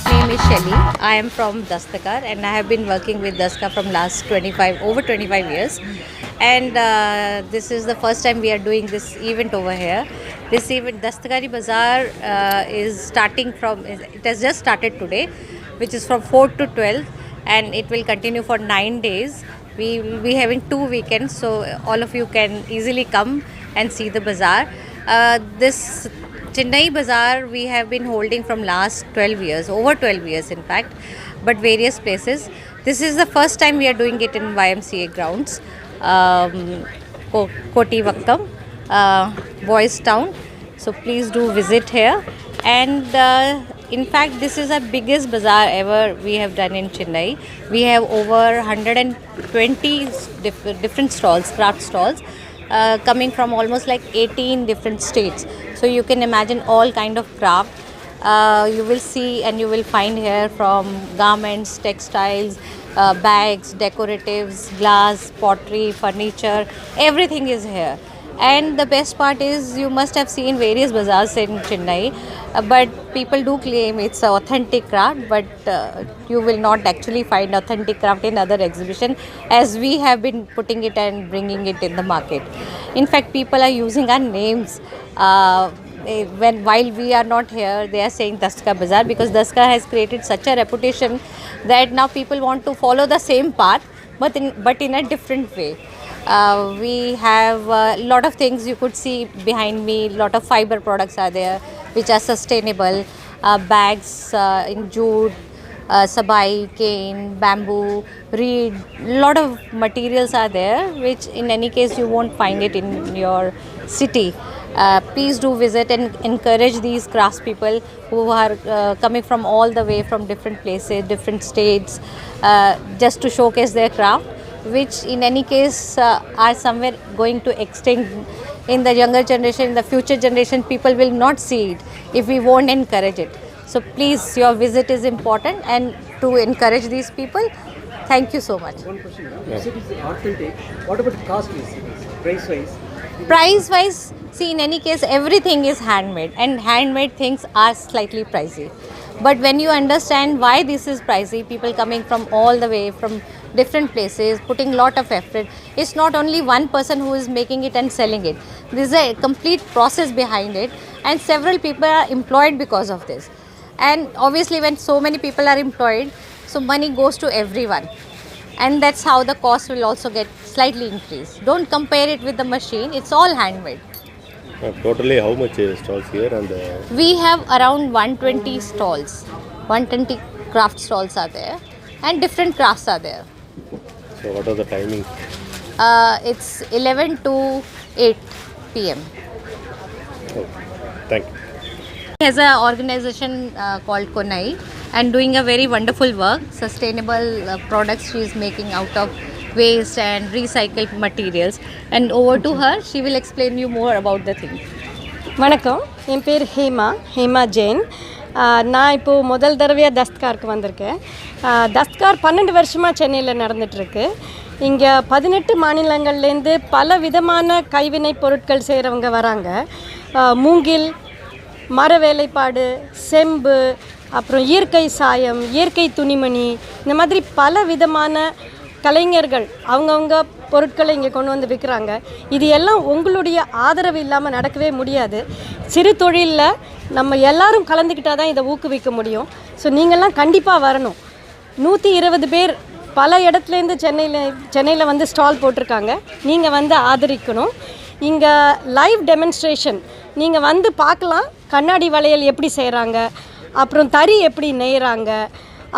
Name is Shelly. I am from Dastakar and I have been working with Daska from last over 25 years. And this is the first time we are doing this event over here. This event, Dastakari Bazaar, is starting from, it has just started today, which is from 4 to 12, and it will continue for 9 days. We will be having 2 weekends, so all of you can easily come and see the bazaar. This Chennai Bazaar we have been holding from last 12 years, over 12 years in fact, but various places. This is the first time we are doing it in YMCA grounds, Koti Vakkam, Boys Town. So please do visit here. And in fact, this is the biggest bazaar ever we have done in Chennai. We have over 120 different stalls, craft stalls, coming from almost like 18 different states. So you can imagine all kind of craft. You will see and you will find here from garments, textiles, bags, decoratives, glass, pottery, furniture, everything is here. And the best part is you must have seen various bazaars in Chennai, but people do claim it's an authentic craft, but you will not actually find authentic craft in other exhibition as we have been putting it and bringing it in the market. In fact, people are using our names while we are not here. They are saying Daska Bazaar because Daska has created such a reputation that now people want to follow the same path, but in a different way. We have a lot of things you could see behind me. Lot of fiber products are there which are sustainable. Bags in jute, sabai, cane, bamboo, reed. Lot of materials are there which in any case you won't find it in your city. Please do visit and encourage these craftspeople who are coming from all the way from different places, different states, just to showcase their craft, which in any case are somewhere going to extinct in the younger generation. In the future generation, people will not see it if we won't encourage it. So please, your visit is important, and to encourage these people. Thank you so much. One question. You said it's authentic. What about cost? Price wise? Price wise, see, in any case, everything is handmade, and handmade things are slightly pricey. But when you understand why this is pricey, people coming from all the way from different places, putting lot of effort. It's not only one person who is making it and selling it. There's a complete process behind it, and several people are employed because of this. And obviously, when so many people are employed, so money goes to everyone. And that's how the cost will also get slightly increased. Don't compare it with the machine, it's all handmade. Totally how much stalls here? And we have around 120 stalls. 120 craft stalls are there, and different crafts are there. So what are the timings? It's 11 to 8 p.m. Oh, thank you. He has an organization called Konai and doing a very wonderful work. Sustainable products she is making out of waste and recycled materials. And over to her, she will explain you more about the thing. வணக்கம், என் பேர் ஹேமா ஜெயின். நான் இப்போது முதல் தடவையாக தஸ்த்காருக்கு வந்திருக்கேன். தஸ்த்கார் 12 வருஷமாக சென்னையில் நடந்துகிட்ருக்கு. இங்கே 18 மாநிலங்கள்லேருந்து பல விதமான கைவினை பொருட்கள் செய்கிறவங்க வராங்க. மூங்கில், மர வேலைப்பாடு, செம்பு, அப்புறம் இயற்கை சாயம், இயற்கை துணிமணி, இந்த மாதிரி பல விதமான கலைஞர்கள் அவங்கவுங்க பொருட்களை இங்கே கொண்டு வந்து விற்கிறாங்க. இது எல்லாம் உங்களுடைய ஆதரவு இல்லாமல் நடக்கவே முடியாது. சிறு தொழிலில் நம்ம எல்லாரும் கலந்துக்கிட்டால் தான் இதை ஊக்குவிக்க முடியும். ஸோ நீங்கள்லாம் கண்டிப்பாக வரணும். 120 பேர் பல இடத்துலேருந்து சென்னையில் வந்து ஸ்டால் போட்டிருக்காங்க. நீங்கள் வந்து ஆதரிக்கணும். இங்கே லைவ் டெமான்ஸ்ட்ரேஷன் நீங்கள் வந்து பார்க்கலாம். கண்ணாடி வளையல் எப்படி செய்கிறாங்க, அப்புறம் தறி எப்படி நெய்கிறாங்க,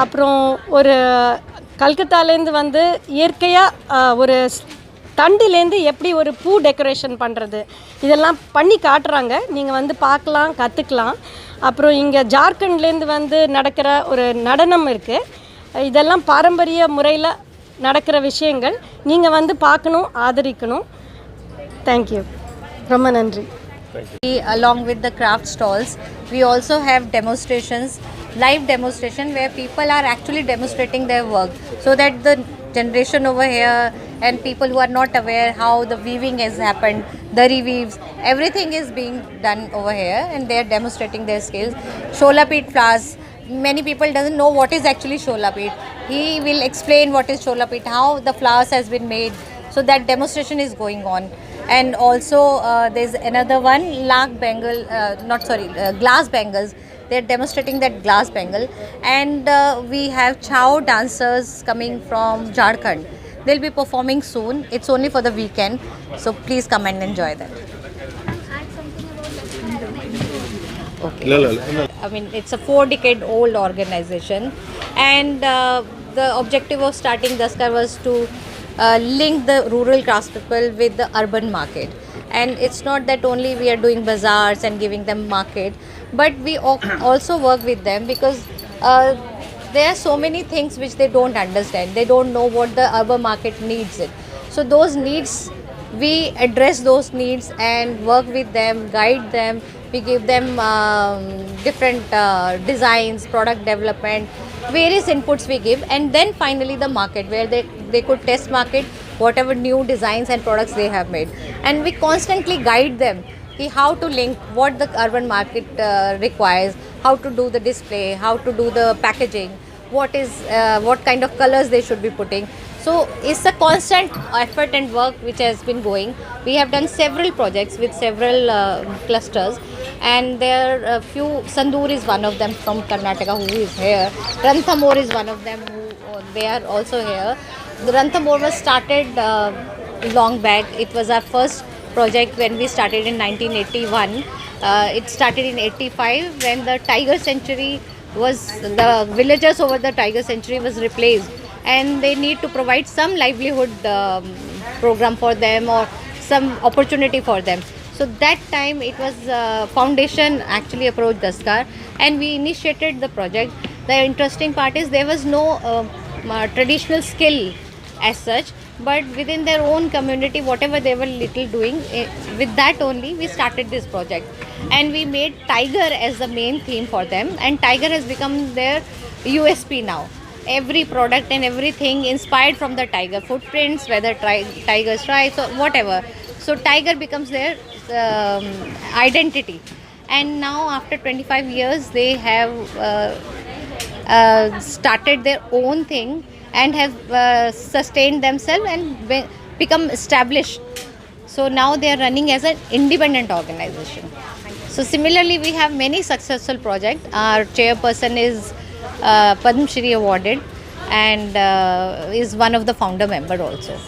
அப்புறம் ஒரு கல்கத்தாலேருந்து வந்து இயற்கையாக ஒரு தண்டுலேருந்து எப்படி ஒரு பூ டெக்கரேஷன் பண்ணுறது, இதெல்லாம் பண்ணி காட்டுறாங்க. நீங்கள் வந்து பார்க்கலாம், கற்றுக்கலாம். அப்புறம் இங்கே ஜார்க்கண்ட்லேருந்து வந்து நடக்கிற ஒரு நடனம் இருக்குது. இதெல்லாம் பாரம்பரிய முறையில் நடக்கிற விஷயங்கள். நீங்கள் வந்து பார்க்கணும், ஆதரிக்கணும். தேங்க்யூ. ரொம்ப நன்றி. Along with the craft stalls, we also have demonstrations, live demonstration where people are actually demonstrating their work, so that the generation over here and people who are not aware how the weaving has happened, the reweaves, everything is being done over here, and they are demonstrating their skills. Shola peat flowers, many people doesn't know what is actually shola peat. He will explain what is shola peat, how the flowers has been made, so that demonstration is going on. And also there's another one, glass bangles. They're demonstrating that glass bangle. And we have Chao dancers coming from Jharkhand. They'll be performing soon. It's only for the weekend, so please come and enjoy that. Okay. I mean, it's a 4-decade-old organization, and the objective of starting Daskar was to link the rural craftspeople with the urban market. And it's not that only we are doing bazaars and giving them market, but we also work with them, because there are so many things which they don't understand. They don't know what the urban market needs it. So those needs, we address those needs and work with them, guide them. We give them different designs, product development, various inputs we give, and then finally the market, where they could test market whatever new designs and products they have made. And we constantly guide them how to link what the urban market requires, how to do the display, how to do the packaging, what kind of colors they should be putting. So it's a constant effort and work which has been going. We have done several projects with several clusters, and there are a few. Sandur is one of them from Karnataka who is here. Ranthamore is one of them who they are also here. The Ranthamore was started long back. It was our first project when we started in 1981. It started in 85 when the Tiger Sanctuary was, the villagers over the Tiger Sanctuary was replaced, and they need to provide some livelihood program for them or some opportunity for them. So that time it was foundation actually approached Daskar, and we initiated the project. The interesting part is there was no traditional skill as such, but within their own community, whatever they were little doing, with that only we started this project, and we made tiger as the main theme for them, and tiger has become their USP now. Every product and everything inspired from the tiger, footprints, whether tiger stripes or whatever. So tiger becomes their identity, and now after 25 years they have started their own thing and have sustained themselves and become established. So now they are running as an independent organization. So similarly, we have many successful projects. Our chairperson is Padma Shri awarded, and is one of the founder member also.